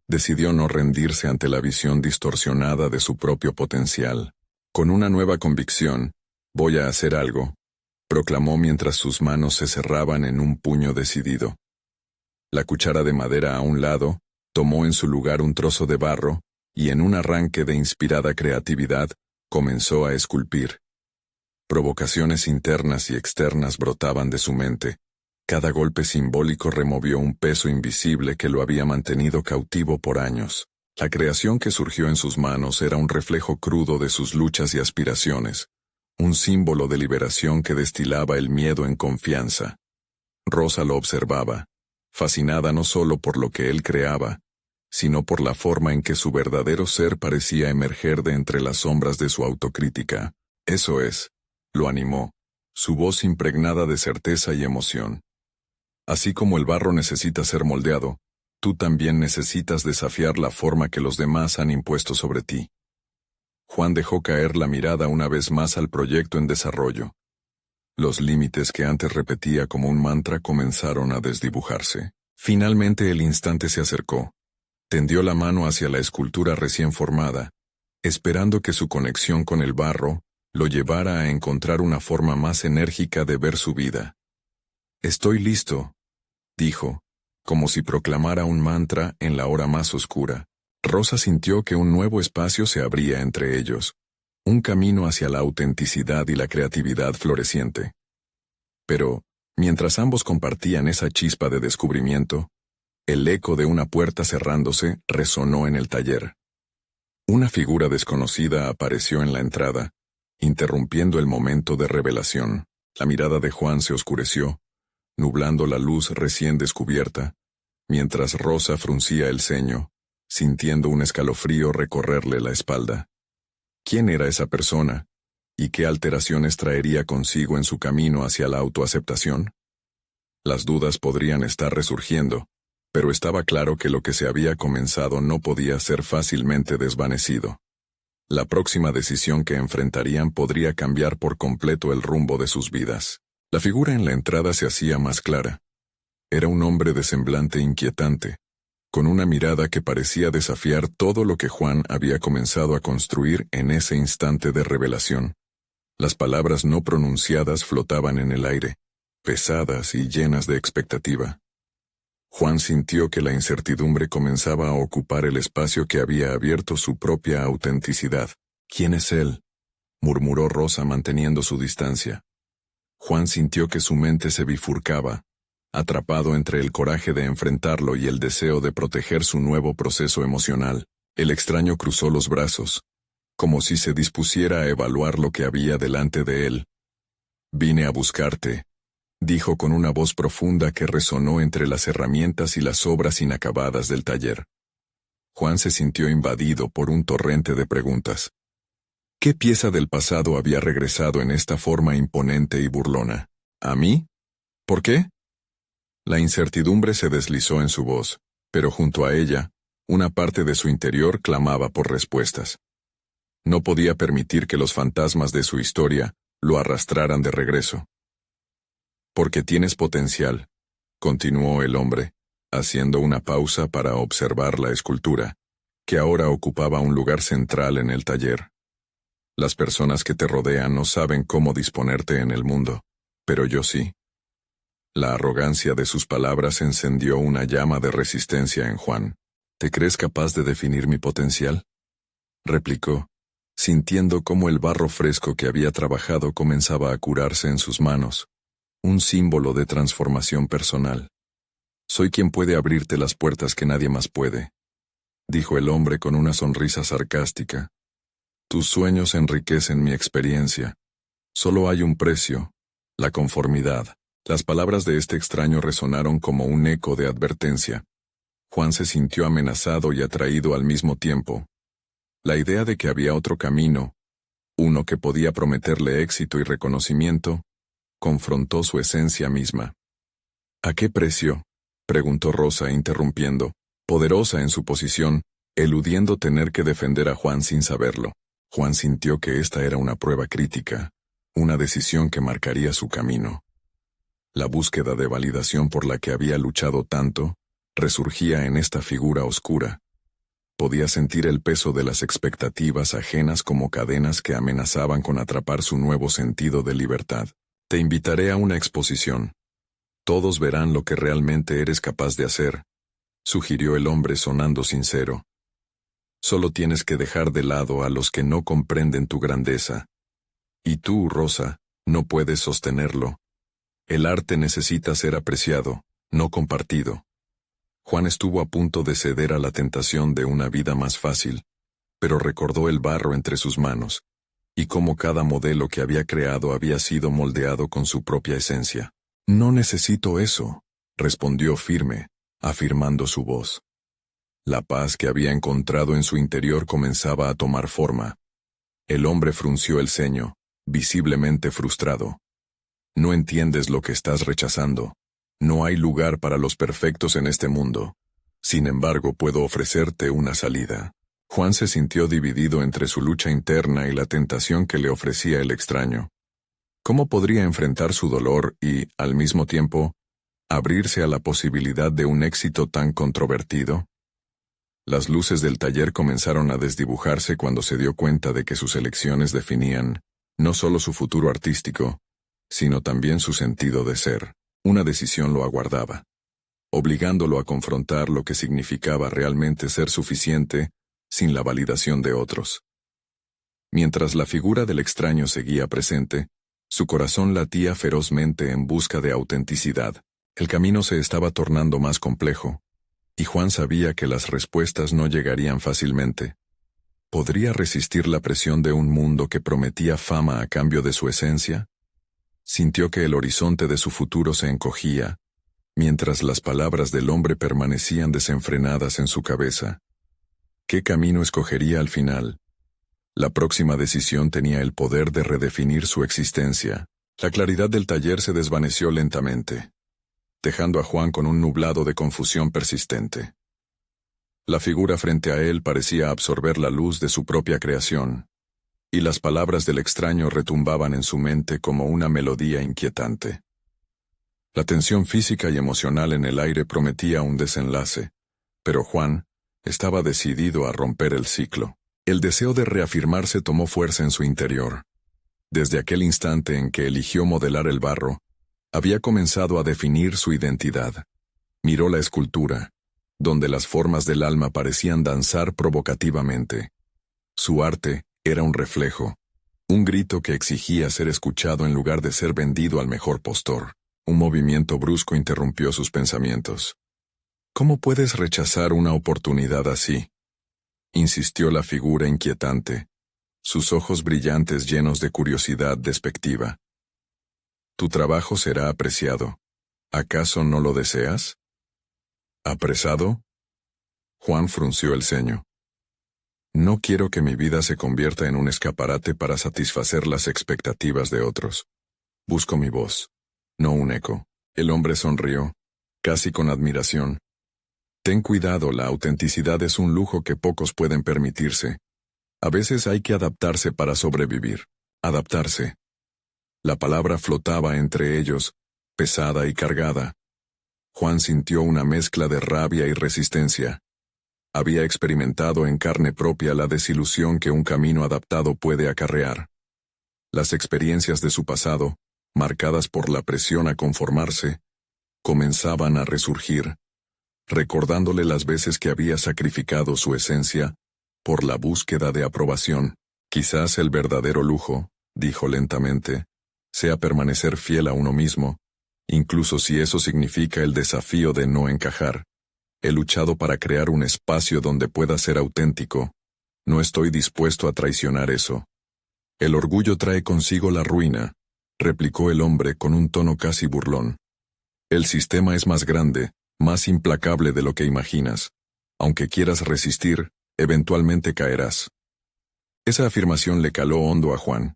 [SPEAKER 1] Decidió no rendirse ante la visión distorsionada de su propio potencial. Con una nueva convicción, «Voy a hacer algo», proclamó mientras sus manos se cerraban en un puño decidido. La cuchara de madera a un lado, tomó en su lugar un trozo de barro, y en un arranque de inspirada creatividad, comenzó a esculpir. Provocaciones internas y externas brotaban de su mente. Cada golpe simbólico removió un peso invisible que lo había mantenido cautivo por años. La creación que surgió en sus manos era un reflejo crudo de sus luchas y aspiraciones, un símbolo de liberación que destilaba el miedo en confianza. Rosa lo observaba, fascinada no solo por lo que él creaba, sino por la forma en que su verdadero ser parecía emerger de entre las sombras de su autocrítica. «Eso es», lo animó, su voz impregnada de certeza y emoción. «Así como el barro necesita ser moldeado, tú también necesitas desafiar la forma que los demás han impuesto sobre ti». Juan dejó caer la mirada una vez más al proyecto en desarrollo. Los límites que antes repetía como un mantra comenzaron a desdibujarse. Finalmente el instante se acercó. Tendió la mano hacia la escultura recién formada, esperando que su conexión con el barro lo llevara a encontrar una forma más enérgica de ver su vida. «Estoy listo», dijo, como si proclamara un mantra en la hora más oscura. Rosa sintió que un nuevo espacio se abría entre ellos, un camino hacia la autenticidad y la creatividad floreciente. Pero, mientras ambos compartían esa chispa de descubrimiento, el eco de una puerta cerrándose resonó en el taller. Una figura desconocida apareció en la entrada, interrumpiendo el momento de revelación. La mirada de Juan se oscureció, nublando la luz recién descubierta, mientras Rosa fruncía el ceño, sintiendo un escalofrío recorrerle la espalda. ¿Quién era esa persona? ¿Y qué alteraciones traería consigo en su camino hacia la autoaceptación? Las dudas podrían estar resurgiendo, pero estaba claro que lo que se había comenzado no podía ser fácilmente desvanecido. La próxima decisión que enfrentarían podría cambiar por completo el rumbo de sus vidas. La figura en la entrada se hacía más clara. Era un hombre de semblante inquietante, con una mirada que parecía desafiar todo lo que Juan había comenzado a construir en ese instante de revelación. Las palabras no pronunciadas flotaban en el aire, pesadas y llenas de expectativa. Juan sintió que la incertidumbre comenzaba a ocupar el espacio que había abierto su propia autenticidad. «¿Quién es él?», murmuró Rosa manteniendo su distancia. Juan sintió que su mente se bifurcaba, atrapado entre el coraje de enfrentarlo y el deseo de proteger su nuevo proceso emocional. El extraño cruzó los brazos, como si se dispusiera a evaluar lo que había delante de él. «Vine a buscarte», dijo con una voz profunda que resonó entre las herramientas y las obras inacabadas del taller. Juan se sintió invadido por un torrente de preguntas. ¿Qué pieza del pasado había regresado en esta forma imponente y burlona? ¿A mí? ¿Por qué? La incertidumbre se deslizó en su voz, pero junto a ella, una parte de su interior clamaba por respuestas. No podía permitir que los fantasmas de su historia lo arrastraran de regreso. «Porque tienes potencial», continuó el hombre, haciendo una pausa para observar la escultura, que ahora ocupaba un lugar central en el taller. «Las personas que te rodean no saben cómo disponerte en el mundo, pero yo sí». La arrogancia de sus palabras encendió una llama de resistencia en Juan. «¿Te crees capaz de definir mi potencial?», replicó, sintiendo cómo el barro fresco que había trabajado comenzaba a curarse en sus manos, un símbolo de transformación personal. «Soy quien puede abrirte las puertas que nadie más puede», dijo el hombre con una sonrisa sarcástica. «Tus sueños enriquecen mi experiencia. Solo hay un precio, la conformidad». Las palabras de este extraño resonaron como un eco de advertencia. Juan se sintió amenazado y atraído al mismo tiempo. La idea de que había otro camino, uno que podía prometerle éxito y reconocimiento, confrontó su esencia misma. «¿A qué precio?», preguntó Rosa interrumpiendo, poderosa en su posición, eludiendo tener que defender a Juan sin saberlo. Juan sintió que esta era una prueba crítica, una decisión que marcaría su camino. La búsqueda de validación por la que había luchado tanto, resurgía en esta figura oscura. Podía sentir el peso de las expectativas ajenas como cadenas que amenazaban con atrapar su nuevo sentido de libertad. «Te invitaré a una exposición. Todos verán lo que realmente eres capaz de hacer», sugirió el hombre sonando sincero. «Solo tienes que dejar de lado a los que no comprenden tu grandeza. Y tú, Rosa, no puedes sostenerlo. El arte necesita ser apreciado, no compartido». Juan estuvo a punto de ceder a la tentación de una vida más fácil, pero recordó el barro entre sus manos, y cómo cada modelo que había creado había sido moldeado con su propia esencia. «No necesito eso», respondió firme, afirmando su voz. La paz que había encontrado en su interior comenzaba a tomar forma. El hombre frunció el ceño, visiblemente frustrado. «No entiendes lo que estás rechazando. No hay lugar para los perfectos en este mundo. Sin embargo, puedo ofrecerte una salida». Juan se sintió dividido entre su lucha interna y la tentación que le ofrecía el extraño. ¿Cómo podría enfrentar su dolor y, al mismo tiempo, abrirse a la posibilidad de un éxito tan controvertido? Las luces del taller comenzaron a desdibujarse cuando se dio cuenta de que sus elecciones definían no solo su futuro artístico, sino también su sentido de ser. Una decisión lo aguardaba, obligándolo a confrontar lo que significaba realmente ser suficiente sin la validación de otros. Mientras la figura del extraño seguía presente, su corazón latía ferozmente en busca de autenticidad. El camino se estaba tornando más complejo, y Juan sabía que las respuestas no llegarían fácilmente. ¿Podría resistir la presión de un mundo que prometía fama a cambio de su esencia? Sintió que el horizonte de su futuro se encogía, mientras las palabras del hombre permanecían desenfrenadas en su cabeza. ¿Qué camino escogería al final? La próxima decisión tenía el poder de redefinir su existencia. La claridad del taller se desvaneció lentamente, dejando a Juan con un nublado de confusión persistente. La figura frente a él parecía absorber la luz de su propia creación, y las palabras del extraño retumbaban en su mente como una melodía inquietante. La tensión física y emocional en el aire prometía un desenlace, pero Juan estaba decidido a romper el ciclo. El deseo de reafirmarse tomó fuerza en su interior. Desde aquel instante en que eligió modelar el barro, había comenzado a definir su identidad. Miró la escultura, donde las formas del alma parecían danzar provocativamente. Su arte era un reflejo, un grito que exigía ser escuchado en lugar de ser vendido al mejor postor. Un movimiento brusco interrumpió sus pensamientos. ¿Cómo puedes rechazar una oportunidad así?, insistió la figura inquietante, sus ojos brillantes llenos de curiosidad despectiva. Tu trabajo será apreciado. ¿Acaso no lo deseas? ¿Apresado? Juan frunció el ceño. No quiero que mi vida se convierta en un escaparate para satisfacer las expectativas de otros. Busco mi voz, no un eco. El hombre sonrió, casi con admiración. Ten cuidado, la autenticidad es un lujo que pocos pueden permitirse. A veces hay que adaptarse para sobrevivir. Adaptarse. La palabra flotaba entre ellos, pesada y cargada. Juan sintió una mezcla de rabia y resistencia. Había experimentado en carne propia la desilusión que un camino adaptado puede acarrear. Las experiencias de su pasado, marcadas por la presión a conformarse, comenzaban a resurgir, recordándole las veces que había sacrificado su esencia por la búsqueda de aprobación. Quizás el verdadero lujo, dijo lentamente, sea permanecer fiel a uno mismo, incluso si eso significa el desafío de no encajar. He luchado para crear un espacio donde pueda ser auténtico. No estoy dispuesto a traicionar eso. El orgullo trae consigo la ruina, replicó el hombre con un tono casi burlón. El sistema es más grande, más implacable de lo que imaginas. Aunque quieras resistir, eventualmente caerás. Esa afirmación le caló hondo a Juan.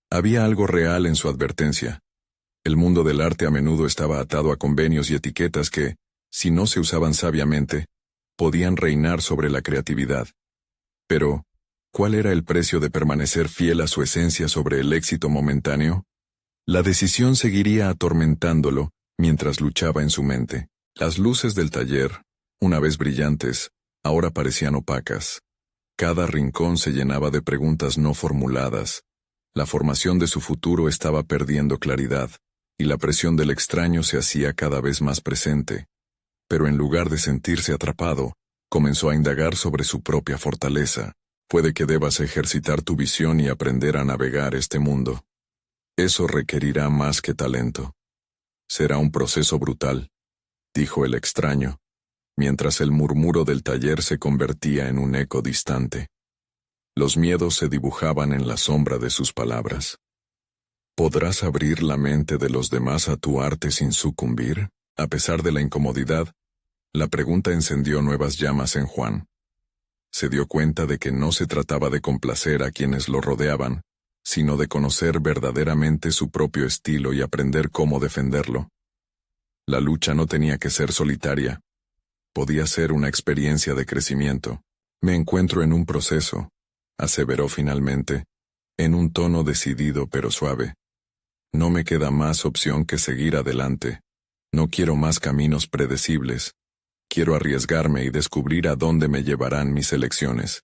[SPEAKER 1] Había algo real en su advertencia. El mundo del arte a menudo estaba atado a convenios y etiquetas que, si no se usaban sabiamente, podían reinar sobre la creatividad. Pero, ¿cuál era el precio de permanecer fiel a su esencia sobre el éxito momentáneo? La decisión seguiría atormentándolo mientras luchaba en su mente. Las luces del taller, una vez brillantes, ahora parecían opacas. Cada rincón se llenaba de preguntas no formuladas. La formación de su futuro estaba perdiendo claridad, y la presión del extraño se hacía cada vez más presente. Pero en lugar de sentirse atrapado, comenzó a indagar sobre su propia fortaleza. Puede que debas ejercitar tu visión y aprender a navegar este mundo. Eso requerirá más que talento. Será un proceso brutal, dijo el extraño, mientras el murmuro del taller se convertía en un eco distante. Los miedos se dibujaban en la sombra de sus palabras. ¿Podrás abrir la mente de los demás a tu arte sin sucumbir? A pesar de la incomodidad, la pregunta encendió nuevas llamas en Juan. Se dio cuenta de que no se trataba de complacer a quienes lo rodeaban, sino de conocer verdaderamente su propio estilo y aprender cómo defenderlo. La lucha no tenía que ser solitaria. Podía ser una experiencia de crecimiento. Me encuentro en un proceso, aseveró finalmente, en un tono decidido pero suave. No me queda más opción que seguir adelante. No quiero más caminos predecibles. Quiero arriesgarme y descubrir a dónde me llevarán mis elecciones.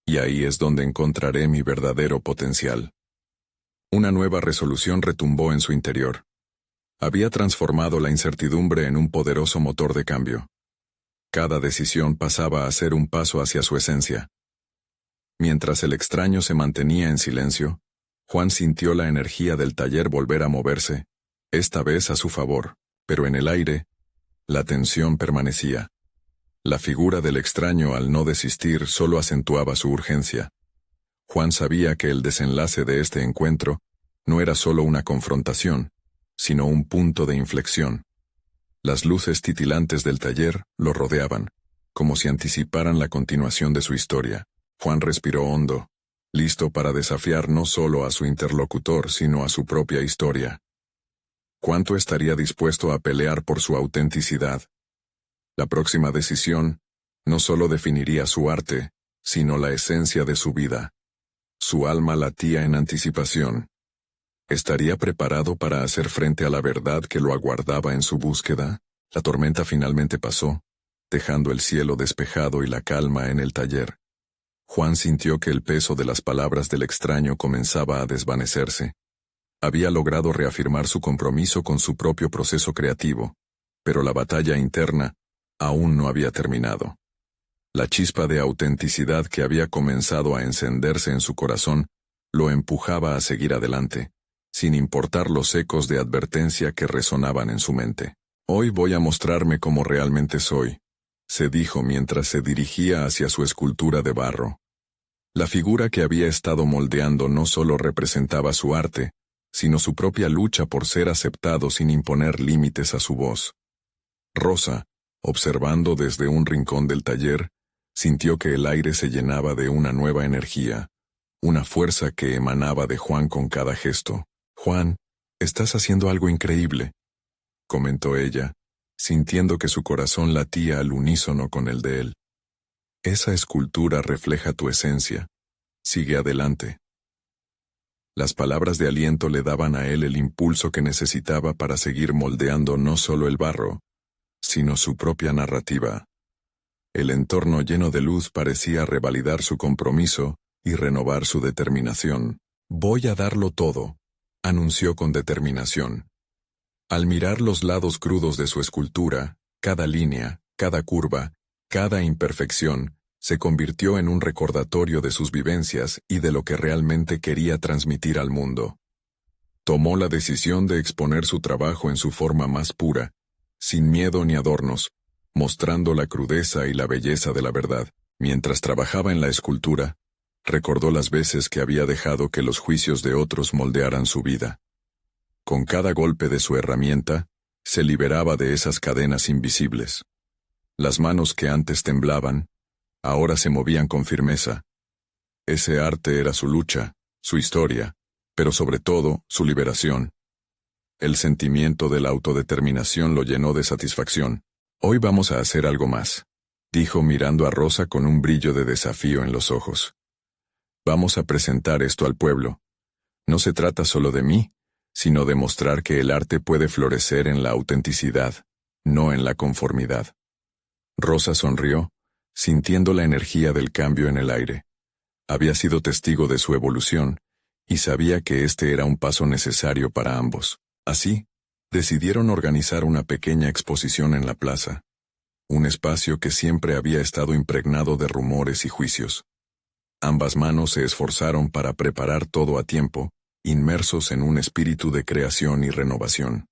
[SPEAKER 1] Y ahí es donde encontraré mi verdadero potencial. Una nueva resolución retumbó en su interior. Había transformado la incertidumbre en un poderoso motor de cambio. Cada decisión pasaba a ser un paso hacia su esencia. Mientras el extraño se mantenía en silencio, Juan sintió la energía del taller volver a moverse, esta vez a su favor, pero en el aire, la tensión permanecía. La figura del extraño al no desistir solo acentuaba su urgencia. Juan sabía que el desenlace de este encuentro no era solo una confrontación, sino un punto de inflexión. Las luces titilantes del taller lo rodeaban, como si anticiparan la continuación de su historia. Juan respiró hondo, listo para desafiar no solo a su interlocutor, sino a su propia historia. ¿Cuánto estaría dispuesto a pelear por su autenticidad? La próxima decisión no solo definiría su arte, sino la esencia de su vida. Su alma latía en anticipación. ¿Estaría preparado para hacer frente a la verdad que lo aguardaba en su búsqueda? La tormenta finalmente pasó, dejando el cielo despejado y la calma en el taller. Juan sintió que el peso de las palabras del extraño comenzaba a desvanecerse. Había logrado reafirmar su compromiso con su propio proceso creativo, pero la batalla interna aún no había terminado. La chispa de autenticidad que había comenzado a encenderse en su corazón lo empujaba a seguir adelante, sin importar los ecos de advertencia que resonaban en su mente. «Hoy voy a mostrarme como realmente soy», se dijo mientras se dirigía hacia su escultura de barro. La figura que había estado moldeando no solo representaba su arte, sino su propia lucha por ser aceptado sin imponer límites a su voz. Rosa, observando desde un rincón del taller, sintió que el aire se llenaba de una nueva energía, una fuerza que emanaba de Juan con cada gesto. «Juan, estás haciendo algo increíble», comentó ella, sintiendo que su corazón latía al unísono con el de él. «Esa escultura refleja tu esencia. Sigue adelante». Las palabras de aliento le daban a él el impulso que necesitaba para seguir moldeando no solo el barro, sino su propia narrativa. El entorno lleno de luz parecía revalidar su compromiso y renovar su determinación. «Voy a darlo todo», anunció con determinación. Al mirar los lados crudos de su escultura, cada línea, cada curva, cada imperfección, se convirtió en un recordatorio de sus vivencias y de lo que realmente quería transmitir al mundo. Tomó la decisión de exponer su trabajo en su forma más pura, sin miedo ni adornos, mostrando la crudeza y la belleza de la verdad. Mientras trabajaba en la escultura, recordó las veces que había dejado que los juicios de otros moldearan su vida. Con cada golpe de su herramienta, se liberaba de esas cadenas invisibles. Las manos que antes temblaban, ahora se movían con firmeza. Ese arte era su lucha, su historia, pero sobre todo, su liberación. El sentimiento de la autodeterminación lo llenó de satisfacción. «Hoy vamos a hacer algo más», dijo mirando a Rosa con un brillo de desafío en los ojos. «Vamos a presentar esto al pueblo. No se trata solo de mí, sino de mostrar que el arte puede florecer en la autenticidad, no en la conformidad». Rosa sonrió, sintiendo la energía del cambio en el aire. Había sido testigo de su evolución, y sabía que este era un paso necesario para ambos. Así, decidieron organizar una pequeña exposición en la plaza, un espacio que siempre había estado impregnado de rumores y juicios. Ambas manos se esforzaron para preparar todo a tiempo, inmersos en un espíritu de creación y renovación.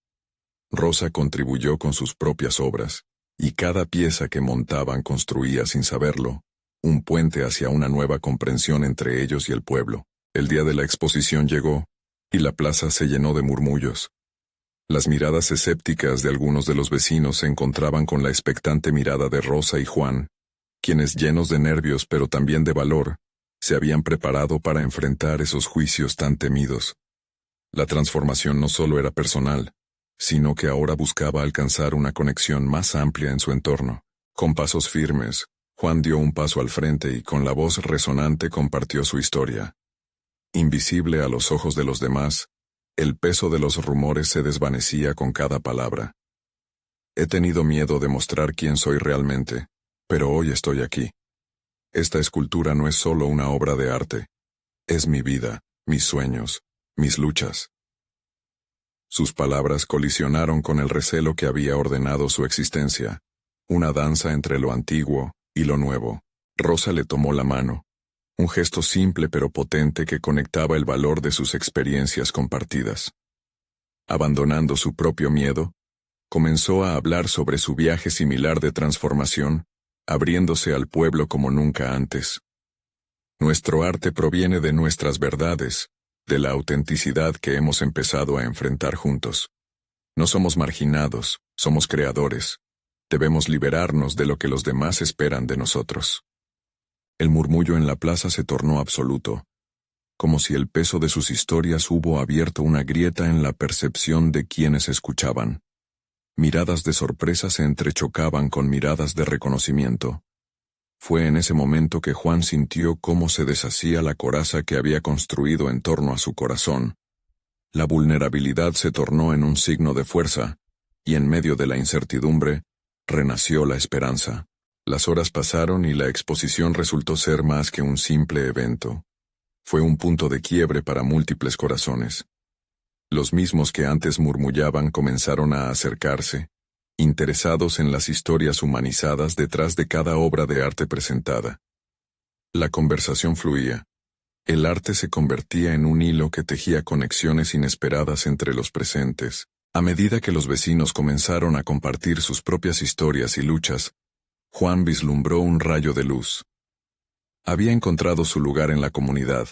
[SPEAKER 1] Rosa contribuyó con sus propias obras, y cada pieza que montaban construía sin saberlo un puente hacia una nueva comprensión entre ellos y el pueblo. El día de la exposición llegó, y la plaza se llenó de murmullos. Las miradas escépticas de algunos de los vecinos se encontraban con la expectante mirada de Rosa y Juan, quienes, llenos de nervios pero también de valor, se habían preparado para enfrentar esos juicios tan temidos. La transformación no solo era personal, sino que ahora buscaba alcanzar una conexión más amplia en su entorno. Con pasos firmes, Juan dio un paso al frente y con la voz resonante compartió su historia. Invisible a los ojos de los demás, el peso de los rumores se desvanecía con cada palabra. He tenido miedo de mostrar quién soy realmente, pero hoy estoy aquí. Esta escultura no es solo una obra de arte. Es mi vida, mis sueños, mis luchas. Sus palabras colisionaron con el recelo que había ordenado su existencia, una danza entre lo antiguo y lo nuevo. Rosa le tomó la mano, un gesto simple pero potente que conectaba el valor de sus experiencias compartidas. Abandonando su propio miedo, comenzó a hablar sobre su viaje similar de transformación, abriéndose al pueblo como nunca antes. Nuestro arte proviene de nuestras verdades, de la autenticidad que hemos empezado a enfrentar juntos. No somos marginados, somos creadores. Debemos liberarnos de lo que los demás esperan de nosotros. El murmullo en la plaza se tornó absoluto, como si el peso de sus historias hubo abierto una grieta en la percepción de quienes escuchaban. Miradas de sorpresa se entrechocaban con miradas de reconocimiento. Fue en ese momento que Juan sintió cómo se deshacía la coraza que había construido en torno a su corazón. La vulnerabilidad se tornó en un signo de fuerza, y en medio de la incertidumbre, renació la esperanza. Las horas pasaron y la exposición resultó ser más que un simple evento. Fue un punto de quiebre para múltiples corazones. Los mismos que antes murmullaban comenzaron a acercarse, interesados en las historias humanizadas detrás de cada obra de arte presentada. La conversación fluía. El arte se convertía en un hilo que tejía conexiones inesperadas entre los presentes. A medida que los vecinos comenzaron a compartir sus propias historias y luchas, Juan vislumbró un rayo de luz. Había encontrado su lugar en la comunidad,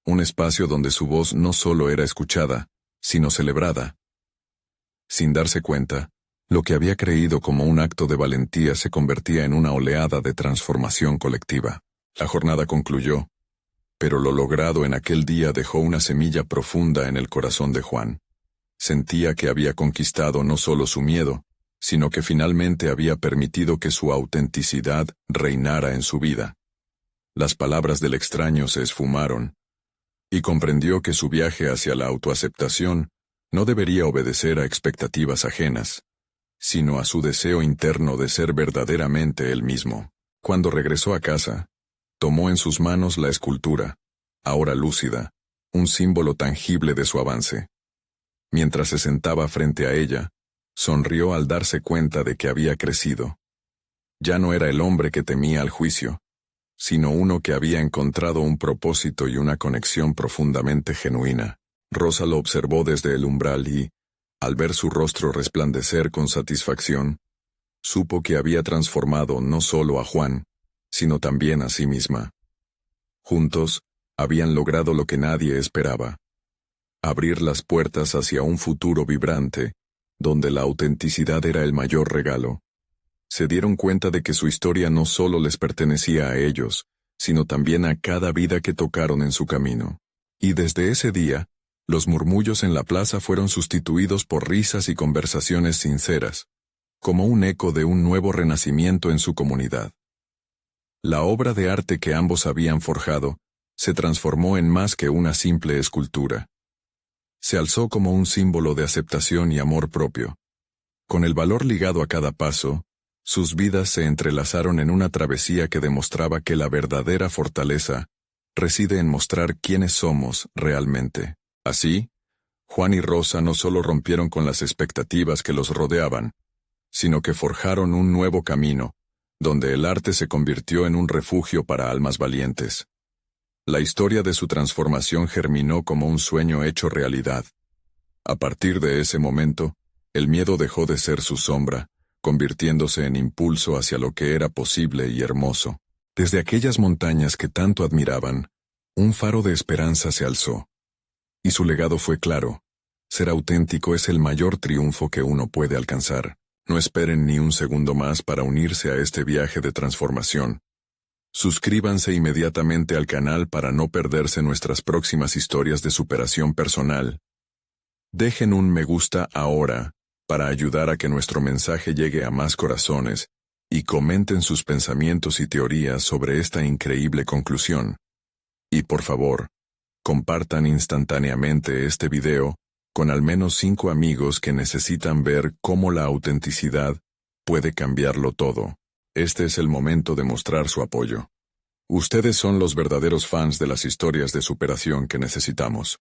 [SPEAKER 1] un espacio donde su voz no solo era escuchada, sino celebrada. Sin darse cuenta, lo que había creído como un acto de valentía se convertía en una oleada de transformación colectiva. La jornada concluyó, pero lo logrado en aquel día dejó una semilla profunda en el corazón de Juan. Sentía que había conquistado no solo su miedo, sino que finalmente había permitido que su autenticidad reinara en su vida. Las palabras del extraño se esfumaron, y comprendió que su viaje hacia la autoaceptación no debería obedecer a expectativas ajenas, sino a su deseo interno de ser verdaderamente él mismo. Cuando regresó a casa, tomó en sus manos la escultura, ahora lúcida, un símbolo tangible de su avance. Mientras se sentaba frente a ella, sonrió al darse cuenta de que había crecido. Ya no era el hombre que temía al juicio, sino uno que había encontrado un propósito y una conexión profundamente genuina. Rosa lo observó desde el umbral y, al ver su rostro resplandecer con satisfacción, supo que había transformado no solo a Juan, sino también a sí misma. Juntos, habían logrado lo que nadie esperaba: abrir las puertas hacia un futuro vibrante, donde la autenticidad era el mayor regalo. Se dieron cuenta de que su historia no solo les pertenecía a ellos, sino también a cada vida que tocaron en su camino. Y desde ese día, los murmullos en la plaza fueron sustituidos por risas y conversaciones sinceras, como un eco de un nuevo renacimiento en su comunidad. La obra de arte que ambos habían forjado se transformó en más que una simple escultura. Se alzó como un símbolo de aceptación y amor propio. Con el valor ligado a cada paso, sus vidas se entrelazaron en una travesía que demostraba que la verdadera fortaleza reside en mostrar quiénes somos realmente. Así, Juan y Rosa no solo rompieron con las expectativas que los rodeaban, sino que forjaron un nuevo camino, donde el arte se convirtió en un refugio para almas valientes. La historia de su transformación germinó como un sueño hecho realidad. A partir de ese momento, el miedo dejó de ser su sombra, convirtiéndose en impulso hacia lo que era posible y hermoso. Desde aquellas montañas que tanto admiraban, un faro de esperanza se alzó. Y su legado fue claro: ser auténtico es el mayor triunfo que uno puede alcanzar. No esperen ni un segundo más para unirse a este viaje de transformación. Suscríbanse inmediatamente al canal para no perderse nuestras próximas historias de superación personal. Dejen un me gusta ahora, para ayudar a que nuestro mensaje llegue a más corazones, y comenten sus pensamientos y teorías sobre esta increíble conclusión. Y por favor, compartan instantáneamente este video con al menos 5 amigos que necesitan ver cómo la autenticidad puede cambiarlo todo. Este es el momento de mostrar su apoyo. Ustedes son los verdaderos fans de las historias de superación que necesitamos.